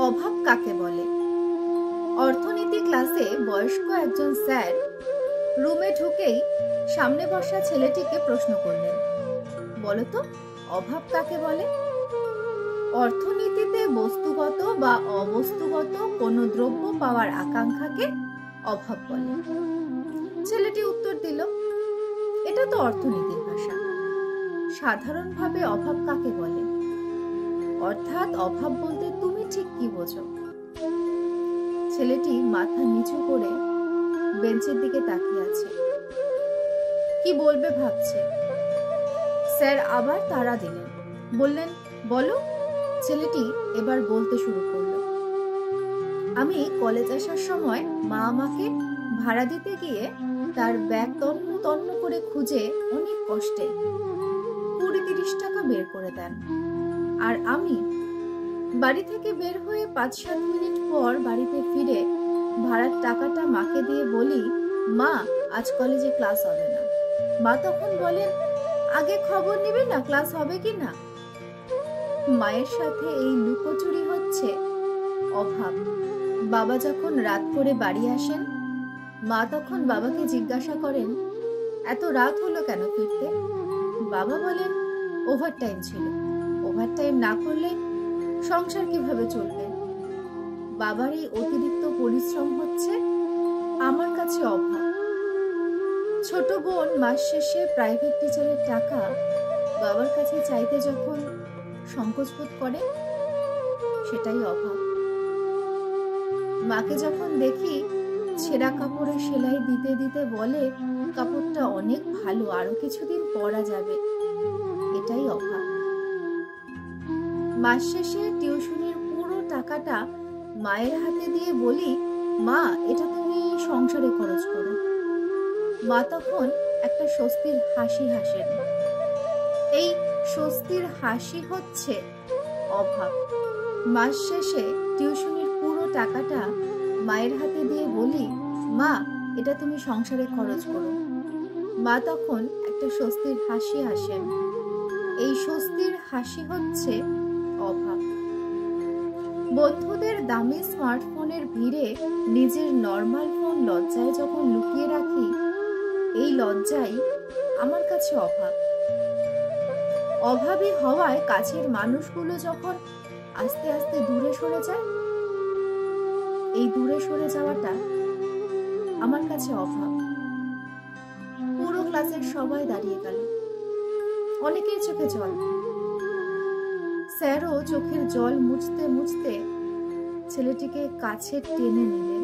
অভাব কাকে বলে? অর্থনীতি ক্লাসে বয়স্ক একজন স্যার রুমে ঢুকেই সামনে বসা ছেলেটিকে প্রশ্ন করলেন, বলতো অভাব কাকে বলে? অর্থনীতিতে বস্তুগত বা অবস্তুগত কোনো দ্রব্য পাওয়ার আকাঙ্ক্ষাকে অভাব বলে। ছেলেটি উত্তর দিল, এটা তো অর্থনীতির ভাষা। সাধারণভাবে অভাব কাকে বলে? অর্থাৎ অভাব বলতে তুমি ঠিক কি বোঝো? ছেলেটি মাথা নিচু করে বেঞ্চের দিকে তাকিয়ে আছে, কি বলবে ভাবছে। স্যার আবার তাড়া দিলেন, বললেন, বলো। ছেলেটি এবার বলতে শুরু করলো, আমি কলেজ আসার সময় মা আমাকে ভাড়া দিতে গিয়ে তার ব্যাগ তন্ন তন্ন করে খুঁজে অনেক কষ্টে 20-30 টাকা বের করে দেন। আর আমি বাড়ি থেকে বের হয়ে 5-7 মিনিট পর বাড়িতে ফিরে ভাড়ার টাকাটা মাকে দিয়ে বলি, মা আজ কলেজে ক্লাস হবে না। মা তখন বলেন, আগে খবর নিবি না ক্লাস হবে কি না? মায়ের সাথে এই লুকোচুরি হচ্ছে অভাব। বাবা যখন রাত করে বাড়ি আসেন, মা তখন বাবাকে জিজ্ঞাসা করেন, এত রাত হলো কেন ফিরতে? বাবা বলেন, ওভারটাইম ছিল, ওভারটাইম না করলে সংসার কিভাবে চলবে? বাবার এই অতিরিক্ত পরিশ্রম হচ্ছে আমার কাছে অভাব। ছোট বোন মাস শেষে প্রাইভেট টিচারের টাকা বাবার কাছে চাইতে যখন সংকোচ বোধ করে, সেটাই অভাব। মাকে যখন দেখি ছেঁড়া কাপড়ে সেলাই দিতে দিতে বলে, কাপড়টা অনেক ভালো, আরো কিছুদিন পরা যাবে, এটাই অভাব। মাস শেষে টিউশনির পুরো টাকাটা মায়ের হাতে দিয়ে বলি, মা এটা তুমি সংসারে খরচ করো। মা তখন একটা স্বস্তির হাসি হাসেন। এই স্বস্তির হাসি হচ্ছে অভাব। মাস শেষে টিউশনির পুরো টাকাটা মায়ের হাতে দিয়ে বলি, মা এটা তুমি সংসারে খরচ করো। মা তখন একটা স্বস্তির হাসি হাসেন। এই স্বস্তির হাসি হচ্ছে অভাব। বন্ধুদের দামি স্মার্টফোনের ভিড়ে নিজের নরমাল ফোন লজ্জায় যখন লুকিয়ে রাখি, এই লজ্জাই আমার কাছে অভাব। অভাবী হওয়ায় কাছের মানুষগুলো যখন আস্তে আস্তে দূরে সরে যায়, এই দূরে সরে যাওয়াটা আমার কাছে অভাব। পুরো ক্লাসের সবাই দাঁড়িয়ে গেল, অনেকের চোখে জল। স্যারও চোখের জল মুছতে মুছতে ছেলেটিকে কাছে টেনে নিলেন।